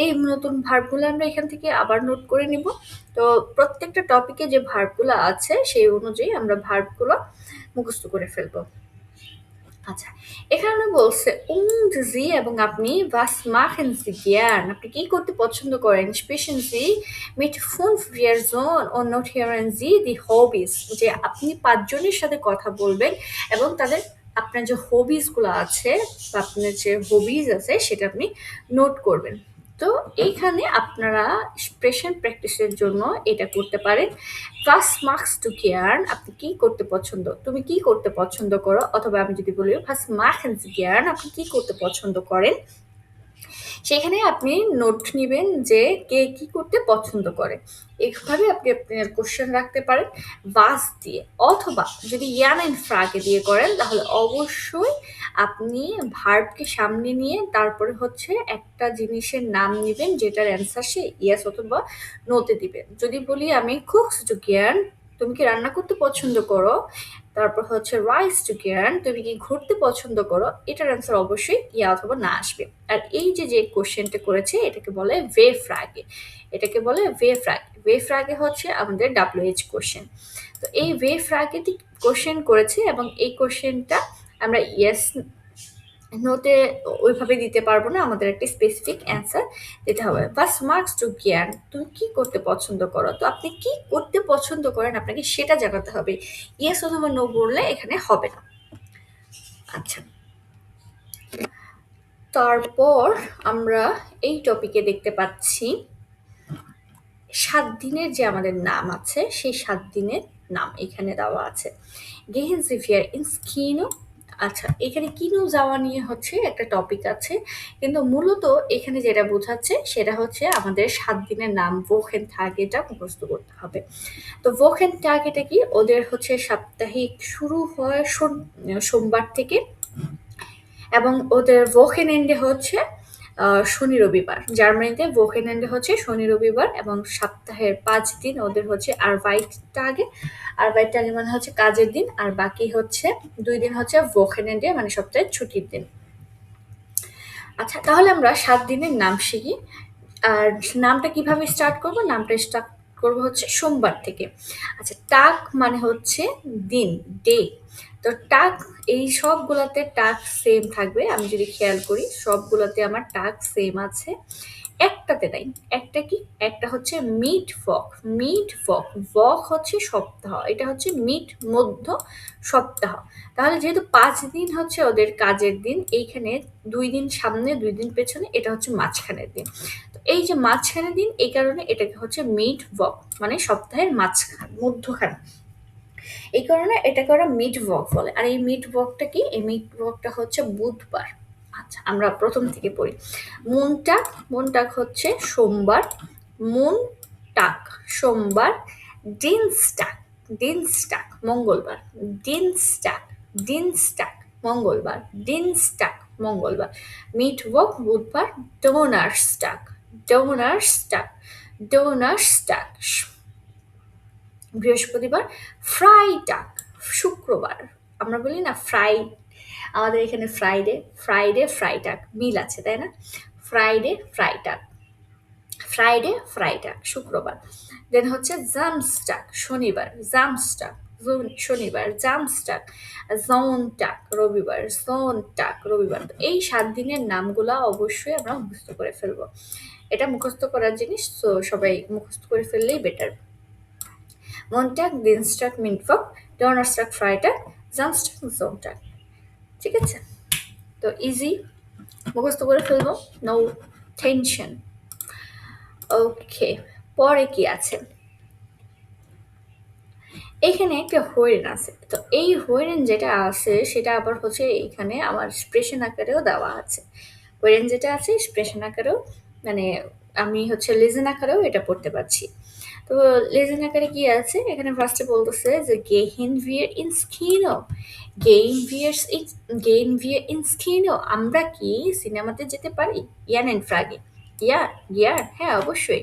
এই নতুন ভার্বগুলো আমরা এখান থেকে আবার নোট করে নিব। তো প্রত্যেকটা টপিকে যে ভার্বগুলো আছে সেই অনুযায়ী আমরা ভার্বগুলো মুখস্থ করে ফেলবো। আচ্ছা, এখানে বলছে und Sie এবং আপনি was machen Sie gern? আপনি কি করতে পছন্দ করেন? Sprechen Sie mit 5 Personen und notieren Sie die Hobbys? যে আপনি ৫ জনের সাথে কথা বলবেন এবং তাদের আপনার যে হবিস গুলো আছে বা আপনার যে হবিস আছে সেটা আপনি নোট করবেন। তো এইখানে আপনারা এক্সপ্রেশন প্র্যাকটিসের জন্য এটা করতে পারেন। was machst du gern? আপনি কি করতে পছন্দ? তুমি কি করতে পছন্দ করো? অথবা আমি যদি বলি was machen Sie gern? আপনি কি করতে পছন্দ করেন? সেখানে আপনি নোট নিবেন যে কে কি করতে পছন্দ করে। এইভাবে আপনি আপনার কোশ্চেন রাখতে পারেন was দিয়ে, অথবা যদি and Frage দিয়ে করেন তাহলে অবশ্যই আপনি ভার্বকে সামনে নিয়ে তারপরে হচ্ছে একটা জিনিসের নাম নিবেন যেটার অ্যান্সার সে yes অথবা no তে দিবেন। যদি বলি আমি cookst du gern? তুমি কি রান্না করতে পছন্দ করো? তারপর হচ্ছে রাইস টু গেয়ার্ন, তুমি কি ঘুরতে পছন্দ করো? এটার অ্যান্সার অবশ্যই ইয়া অথবা না আসবে। আর এই যে কোশ্চেনটা করেছে এটাকে বলে ভে ফ্রাগে, এটাকে বলে ভে ফ্রাগে। ভে ফ্রাগে হচ্ছে আমাদের WH কোশ্চেন। তো এই ভে ফ্রাগে কোশ্চেন করেছে এবং এই কোশ্চেনটা আমরা ইয়েস নোটে ওইভাবে দিতে পারবো না, আমাদের একটা স্পেসিফিক অ্যান্সার দিতে হবে। ফার্স্ট মার্কস টু জ্ঞান, তুমি কি করতে পছন্দ করো? তো আপনি কি করতে পছন্দ করেন আপনাকে সেটা জানাতে হবে, ইয়েস অথবা নো বললে এখানে হবে না। আচ্ছা, তারপর আমরা এই টপিকে দেখতে পাচ্ছি ৭ দিনের যে আমাদের নাম আছে সেই ৭ দিনের নাম এখানে দেওয়া আছে। গেহেন Sie wir ins Kino? আচ্ছা, এখানে কিনো যাওয়া নিয়ে হচ্ছে একটা টপিক আছে, কিন্তু মূলত এখানে যেটা বোঝাচ্ছে সেটা হচ্ছে আমাদের ৭ দিনের নাম Wochen Tag এটা মুখস্থ করতে হবে। তো Wochen Tag এটা কি? ওদের হচ্ছে সাপ্তাহিক শুরু হয় সোমবার থেকে এবং ওদের Wochenende হচ্ছে শনি রবিবার। জার্মানিতে Wochenende হচ্ছে শনি রবিবার এবং সপ্তাহের ৫ দিন ওদের হচ্ছে Arbeittage মানে হচ্ছে কাজের দিন, আর বাকি হচ্ছে ২ দিন হচ্ছে Wochenende মানে সপ্তাহের ছুটির দিন। আচ্ছা, তাহলে আমরা ৭ দিনের নাম শিখি। আর নামটা কিভাবে স্টার্ট করব? নামটা স্টার্ট করব হচ্ছে সোমবার থেকে। আচ্ছা, টাক মানে হচ্ছে দিন, ডে। তো টাক এই সবগুলাতে টাক সেম থাকবে। আমি যদি খেয়াল করি সবগুলাতে আমার টাক সেম আছে, একটাতে নাই। একটা কি? একটা হচ্ছে mid walk. Mid walk, walk হচ্ছে সপ্তাহ, এটা হচ্ছে মিড মধ্য সপ্তাহ। তাহলে যেহেতু 5 দিন হচ্ছে ওদের কাজের দিন, এইখানে 2 দিন সামনে 2 দিন পেছনে, এটা হচ্ছে মাঝখানের দিন। তো এই যে মাঝখানের দিন, এই কারণে এটাকে হচ্ছে মিড ওয়াক, মানে সপ্তাহের মাঝখান মধ্যখানে। এই কারণে এটাকে ওরা মিড ওয়াক বলে। আর এই মিড ওয়াকটা কি? এই মিড ওয়াকটা হচ্ছে বুধবার। আচ্ছা, আমরা প্রথম থেকে পড়ি। মুনটাক, মুনটাক হচ্ছে সোমবার। মুন টাক সোমবার। ডিনস্টাক, ডিনস্টাক মঙ্গলবার। ডিনস্টাক, ডিনস্টাক মঙ্গলবার। ডিনস্টাক মঙ্গলবার। মিড ওয়াক বুধবার। ডোনার্সটাক, ডোনার্সটাক, ডোনার্সটাক বৃহস্পতিবার। ফ্রাইটাক শুক্রবার। আমরা বলি না ফ্রাই, আমাদের এখানে ফ্রাইডে, ফ্রাইডে ফ্রাইটাক মিল আছে তাই না? ফ্রাইডে ফ্রাইটাক, ফ্রাইডে ফ্রাইটাক শুক্রবার। দেন হচ্ছে জামস্টাক শনিবার। জামস্টাক শনিবার। জামস্টাক জোনটাক রবিবার। জোনটাক রবিবার। তো এই 7 দিনের নামগুলা অবশ্যই আমরা মুখস্থ করে ফেলবো। এটা মুখস্থ করার জিনিস, তো সবাই মুখস্থ করে ফেললেই better. Montag, Dienstag, Mittwoch, Donnerstag, Freitag, Samstag, Sonntag। ঠিক আছে? তো ইজি, মুখস্থ করে ফেলবো, নো টেনশন। ওকে, পরে কি আছে? এখানে একটা হরিণ আছে। তো এই হরিণ যেটা আছে সেটা আবার হচ্ছে এখানে আমার এক্সপ্রেশন আকারেও দেওয়া আছে। হরিণ যেটা আছে এক্সপ্রেশন আকারেও, মানে আমি হচ্ছে লেজেন আকারেও এটা পড়তে পারছি। তো লেজেন আকারে কি আছে? এখানে ফার্স্টে বলতেছে যে গেহিন ভিয়ার ইনস্কিনো, গেইন ভিয়ার ইনস্কিনো, আমরা কি সিনেমাতে যেতে পারি? ইয়ান এন্ড ফ্রাগে, ইয়া ইয়ার, হ্যাঁ অবশ্যই।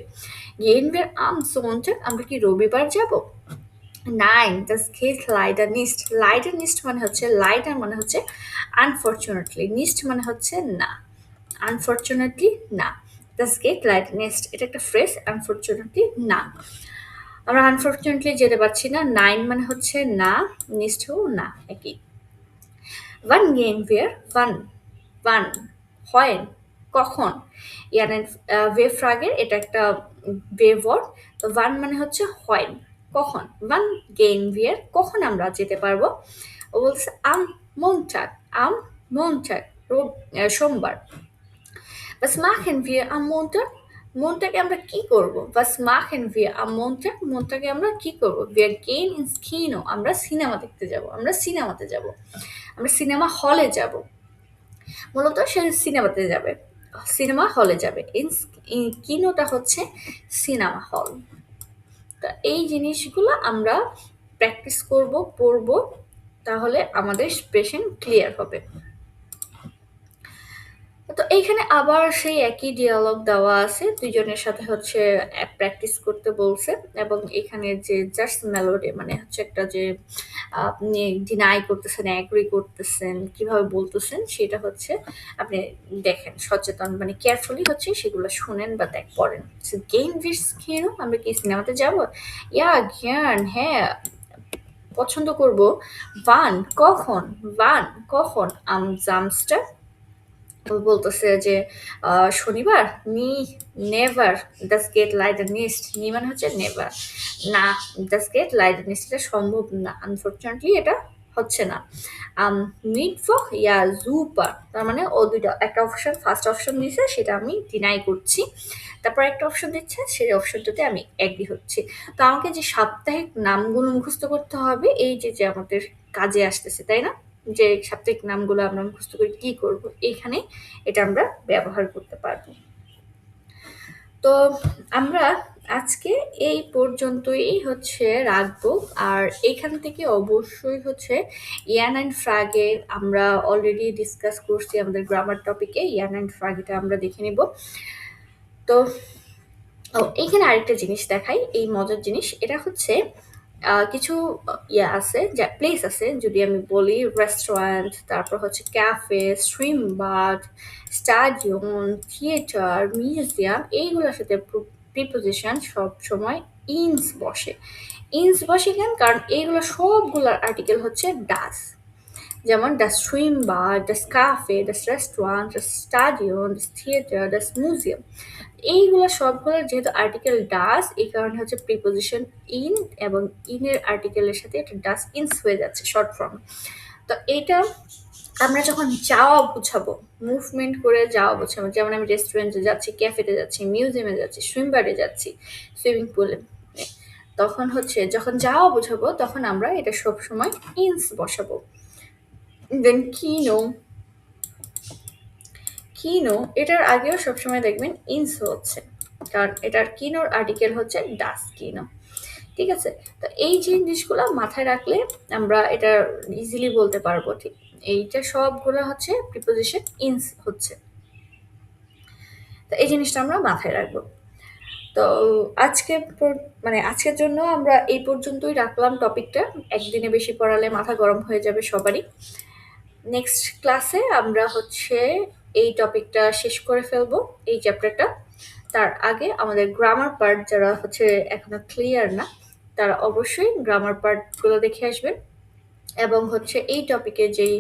গেইন ভিয়ার আম সোনটাক, আমরা কি রবিবার যাব? 9, das geht leider nicht। Leider nicht মানে হচ্ছে, leider মানে হচ্ছে আনফরচুনেটলি, নিস্ট মানে হচ্ছে না, আনফরচুনেটলি না। das geht leider nicht, এটা একটা ফ্রেজ, আনফরচুনেটলি না, আমরা আনফরচুনেটলি যেতে পারছি না। 9 মানে হচ্ছে না, নিষ্ঠও না, একই। wann gehen wir? wann, wann হয়, কখন? ইয়ানের ওয়ে ফ্রাগের এটা একটা ওয়ার্ড। তো wann মানে হচ্ছে হয়, কখন। wann gehen wir, কখন আমরা যেতে পারবো? ও বলছে am Montag, am Montag সোমবার। was machen wir am Montag? মনটাকে আমরা কি করব? was machen wir am Montag? মনটাকে আমরা কি করব? wir gehen ins Kino, আমরা সিনেমা দেখতে যাব, আমরা সিনেমাতে যাব, আমরা সিনেমা হলে যাব। মূলত সে সিনেমাতে যাবে, সিনেমা হলে যাবে। কিনোটা হচ্ছে সিনেমা হল। তো এই জিনিসগুলো আমরা প্র্যাকটিস করব, পড়ব, তাহলে আমাদের এক্সপ্রেশন ক্লিয়ার হবে। তো এইখানে আবার সেই একই ডিয়ালগ দেওয়া আছে, দুজনের সাথে হচ্ছে প্র্যাকটিস করতে বলছে। এবং এখানে যে জাস্ট মেলোডি, মানে হচ্ছে একটা যে আপনি ডিনাই করতেছেন, অ্যাগ্রি করতেছেন, কিভাবে বলতেছেন, সেটা হচ্ছে আপনি দেখেন সচেতন, মানে কেয়ারফুলি হচ্ছে সেগুলো শুনেন বা পড়েন। গেম ভিস কেন, আমরা কি সিনেমাতে যাব? ইয়া জ্ঞান, হ্যাঁ পছন্দ করব। ওয়ান কখন, ওয়ান কখন। আম জামস্টার, ও বলতেছে যে শনিবার। নি নেভার, দাস গেট লাইডার নিস্ট, নি মানে হচ্ছে নেভার, না দাস গেট লাইডার নিস্ট, এটা সম্ভব না, আনফরচুনেটলি এটা হচ্ছে না। মিটফক ইয়া জুপার, তার মানে ও দুইটা, একটা অপশন ফার্স্ট অপশন দিচ্ছে সেটা আমি ডিনাই করছি, তারপর একটা অপশন দিচ্ছে সেই অপশনটাতে আমি এগ্রি হচ্ছি। তো আমাকে যে সাপ্তাহিক নামগুলো মুখস্থ করতে হবে, এই যে যে আমাদের কাজে আসতেছে তাই না, যে সাপ্তাহিক নামগুলো আমরা মুখস্থ করে কি করব, এখানে এটা আমরা ব্যবহার করতে পারবো। তো আমরা আজকে এই পর্যন্তই হচ্ছে রাখবো। আর এখান থেকে অবশ্যই হচ্ছে ইয়ান অ্যান্ড ফ্রাগে আমরা অলরেডি ডিসকাস করছি আমাদের গ্রামার টপিকে, ইয়ান অ্যান্ড ফ্রাগেটা আমরা দেখে নিব। তো এইখানে আরেকটা জিনিস দেখাই, এই মজার জিনিস, এটা হচ্ছে কিছু ইয়ে আছে, যা প্লেস আছে, যদি আমি বলি রেস্টুরেন্ট, তারপর হচ্ছে cafe, steam bath, stadium, theatre, museum, এইগুলোর সাথে প্রিপোজিশন সব সময় ইনস বসে। ইনস বসে কেন? কারণ এইগুলো সবগুলোর আর্টিকেল হচ্ছে ডাস। যেমন das Schwimmbad, das Café, das Restaurant, das Stadion, das Theater, das Museum। এইগুলা সবগুলোর যেহেতু আর্টিকেল ডাস, এই কারণে হচ্ছে প্রিপোজিশন ইন এবং ইনের আর্টিকেলের সাথে এটা ডাস ইনস হয়ে যাচ্ছে শর্ট ফর্ম। তো এইটা আমরা যখন যাওয়া বুঝাবো, মুভমেন্ট করে যাওয়া বোঝাবো, যেমন আমি রেস্টুরেন্টে যাচ্ছি, ক্যাফেতে যাচ্ছি, মিউজিয়ামে যাচ্ছি, সুইমবারে যাচ্ছি, সুইমিং পুলে, তখন হচ্ছে যখন যাওয়া বোঝাবো তখন আমরা এটা সবসময় ইনস বসাবো। দেন কিনো এটার আগেও সবসময় দেখবেন ইনস হচ্ছে, কারণ এটার কিনোর আর্টিকেল হচ্ছে ডাস কিনো। ঠিক আছে, তো এই জিনিসগুলো মাথায় রাখলে আমরা এটা ইজিলি বলতে পারবো। ঠিক, এইটা সবগুলো হচ্ছে প্রিপোজিশন ইনস হচ্ছে, তো এই জিনিসটা আমরা মাথায় রাখবো। তো মানে আজকের জন্য আমরা এই পর্যন্তই রাখলাম টপিকটা। একদিনে বেশি পড়ালে মাথা গরম হয়ে যাবে সবারই। নেক্সট ক্লাসে আমরা হচ্ছে এই টপিকটা শেষ করে ফেলবো, এই চ্যাপ্টারটা। তার আগে আমাদের গ্রামার পার্ট যারা হচ্ছে এখনো ক্লিয়ার না, তারা অবশ্যই গ্রামার পার্টগুলো দেখে আসবেন। এবং হচ্ছে এই টপিকে যেই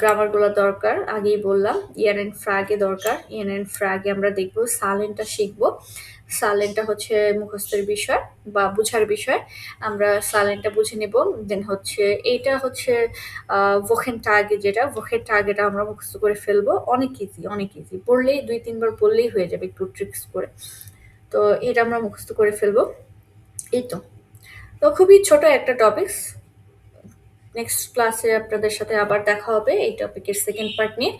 গ্রামারগুলো দরকার, আগেই বললাম ইয়ান অ্যান্ড ফ্রাগে দরকার। ইয়ান অ্যান্ড ফ্রাগে আমরা দেখবো, সালেনটা শিখবো। সালেনটা হচ্ছে মুখস্থের বিষয় বা বুঝার বিষয়, আমরা সালেনটা বুঝে নেব। দেন হচ্ছে এইটা হচ্ছে ভোখেন টাগে, যেটা ভোখেন টাগেটা আমরা মুখস্থ করে ফেলবো। অনেক ইজি পড়লেই 2-3 বার পড়লেই হয়ে যাবে, একটু ট্রিক্স করে। তো এটা আমরা মুখস্থ করে ফেলবো। এই তো খুবই ছোট একটা টপিকস। নেক্সট ক্লাসে আপনাদের সাথে আবার দেখা হবে এই টপিকের সেকেন্ড পার্ট নিয়ে।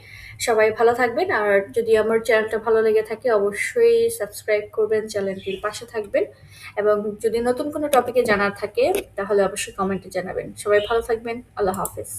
সবাই ভালো থাকবেন, আর যদি আমার চ্যানেলটা ভালো লেগে থাকে অবশ্যই সাবস্ক্রাইব করবেন, চ্যানেলটির পাশে থাকবেন, এবং যদি নতুন কোনো টপিকে জানার থাকে তাহলে অবশ্যই কমেন্টে জানাবেন। সবাই ভালো থাকবেন, আল্লাহ হাফেজ।